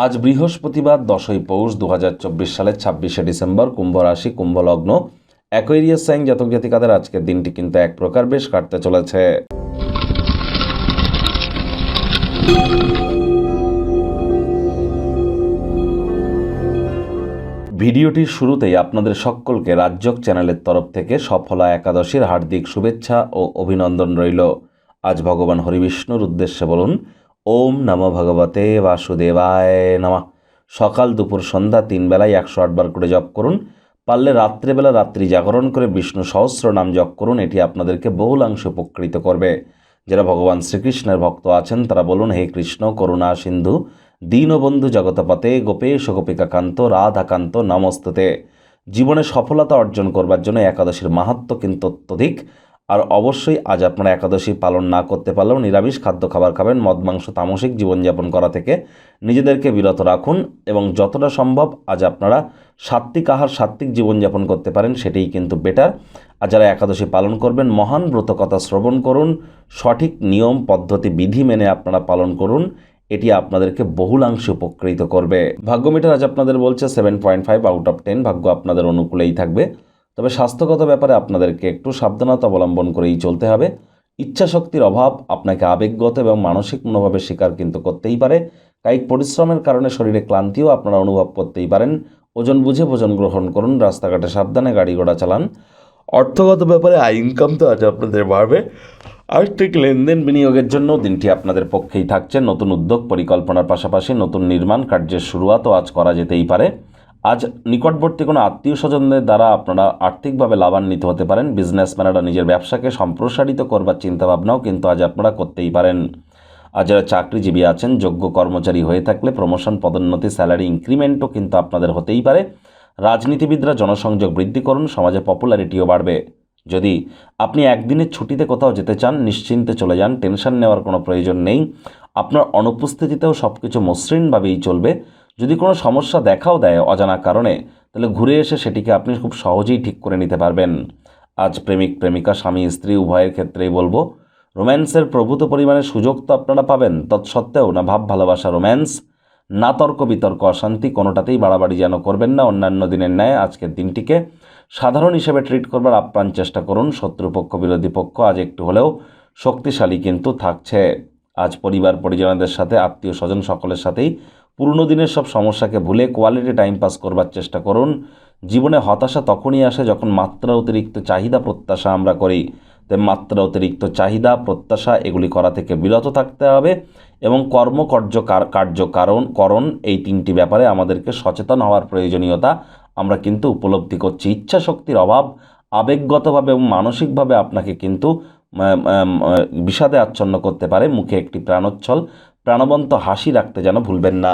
আজ বৃহস্পতিবার 10ই পৌষ 2024 সালের 26শে ডিসেম্বর, কুম্ভ রাশি, কুম্ভ লগ্ন, অ্যাকোয়ারিয়াস সাইন জাতক জাতিকাদের আজকের দিনটি কিন্তু এক প্রকার বেশ কাটতে চলেছে। ভিডিওটির শুরুতেই আপনাদের সকলকে রাজযোগ চ্যানেলের তরফ থেকে সফলা একাদশীর হার্দিক শুভেচ্ছা ও অভিনন্দন রইল। আজ ভগবান হরিবিষ্ণুর উদ্দেশ্যে বলুন ওম নমো ভগবতে বাসুদেবায় নমঃ। সকাল দুপুর সন্ধ্যা 3 বেলায় 108 বার করে জপ করুন। পারলে রাত্রেবেলা রাত্রি জাগরণ করে বিষ্ণু সহস্র নাম জপ করুন। এটি আপনাদেরকে বহুলাংশে উপকৃত করবে। যারা ভগবান শ্রীকৃষ্ণের ভক্ত আছেন তারা বলুন হে কৃষ্ণ করুণা সিন্ধু দীনবন্ধু জগতপতে গোপেশ গোপিকাকান্ত রাধাকান্ত নমস্তুতে। জীবনে সফলতা অর্জন করবার জন্য একাদশীর মাহাত্ম্য কিন্তু অত্যধিক। আর অবশ্যই আজ আপনারা একাদশী পালন না করতে পারলেও নিরামিষ খাদ্য খাবার খাবেন। মদ মাংস তামসিক জীবনযাপন করা থেকে নিজেদেরকে বিরত রাখুন এবং যতটা সম্ভব আজ আপনারা সাত্ত্বিক আহার সাত্ত্বিক জীবনযাপন করতে পারেন সেটাই কিন্তু বেটার। আর যারা একাদশী পালন করবেন মহান ব্রতকথা শ্রবণ করুন, সঠিক নিয়ম পদ্ধতি বিধি মেনে আপনারা পালন করুন। এটি আপনাদেরকে বহুলাংশে উপকৃত করবে। ভাগ্য মিটার আজ আপনাদের বলছে 7.5 আউট অফ 10। ভাগ্য আপনাদের অনুকূলেই থাকবে, তবে স্বাস্থ্যগত ব্যাপারে আপনাদেরকে একটু সাবধানতা অবলম্বন করেই চলতে হবে। ইচ্ছাশক্তির অভাব আপনাকে আবেগগত এবং মানসিক মনোভাবের শিকার কিন্তু করতেই পারে। কায়িক পরিশ্রমের কারণে শরীরে ক্লান্তিও আপনারা অনুভব করতেই পারেন। ওজন বুঝে ভোজন গ্রহণ করুন। রাস্তাঘাটে সাবধানে গাড়ি ঘোড়া চালান। অর্থগত ব্যাপারে আয় ইনকাম তো আজ আপনাদের বাড়বে। আর্থিক লেনদেন বিনিয়োগের জন্য দিনটি আপনাদের পক্ষেই থাকছে। নতুন উদ্যোগ পরিকল্পনার পাশাপাশি নতুন নির্মাণ কার্যের শুরুয়াতও আজ করা যেতেই পারে। আজ নিকটবর্তী কোনো আত্মীয় স্বজনদের দ্বারা আপনারা আর্থিকভাবে লাভান্বিত হতে পারেন। বিজনেসম্যানেরা নিজের ব্যবসাকে সম্প্রসারিত করবার চিন্তাভাবনাও কিন্তু আজ আপনারা করতেই পারেন। আর যারা চাকরিজীবী আছেন, যোগ্য কর্মচারী হয়ে থাকলে প্রমোশন, পদোন্নতি, স্যালারি ইনক্রিমেন্টও কিন্তু আপনাদের হতেই পারে। রাজনীতিবিদরা জনসংযোগ বৃদ্ধি করুন, সমাজে পপুলারিটিও বাড়বে। যদি আপনি একদিনের ছুটিতে কোথাও যেতে চান নিশ্চিন্তে চলে যান, টেনশন নেওয়ার কোনো প্রয়োজন নেই। আপনার অনুপস্থিতিতেও সব কিছু মসৃণভাবেই চলবে। যদি কোনো সমস্যা দেখাও দেয় অজানা কারণে, তাহলে ঘুরে এসে সেটিকে আপনি খুব সহজেই ঠিক করে নিতে পারবেন। আজ প্রেমিক প্রেমিকা স্বামী স্ত্রী উভয়ের ক্ষেত্রেই বলবো রোম্যান্সের প্রভূত পরিমাণে সুযোগ তো আপনারা পাবেন। তৎসত্ত্বেও না ভাব ভালোবাসা রোম্যান্স, না তর্ক বিতর্ক অশান্তি, কোনোটাতেই বাড়াবাড়ি যেন করবেন না। অন্যান্য দিনের ন্যায় আজকের দিনটিকে সাধারণ হিসেবে ট্রিট করবার আপ্রাণ চেষ্টা করুন। শত্রুপক্ষ বিরোধী পক্ষ আজ একটু হলেও শক্তিশালী কিন্তু থাকছে। আজ পরিবার পরিজনদের সাথে আত্মীয় স্বজন সকলের সাথেই পুরনো দিনের সব সমস্যাকে ভুলে কোয়ালিটি টাইম পাস করবার চেষ্টা করুন। জীবনে হতাশা তখনই আসে যখন মাত্রা অতিরিক্ত চাহিদা প্রত্যাশা আমরা করি। তাই মাত্রা অতিরিক্ত চাহিদা প্রত্যাশা এগুলি করা থেকে বিরত থাকতে হবে এবং কার্যকরণ এই তিনটি ব্যাপারে আমাদেরকে সচেতন হওয়ার প্রয়োজনীয়তা আমরা কিন্তু উপলব্ধি করছি। ইচ্ছাশক্তির অভাব আবেগগতভাবে এবং মানসিকভাবে আপনাকে কিন্তু বিষাদে আচ্ছন্ন করতে পারে। মুখে একটি প্রাণোচ্ছল প্রাণবন্ত হাসি রাখতে যেন ভুলবেন না।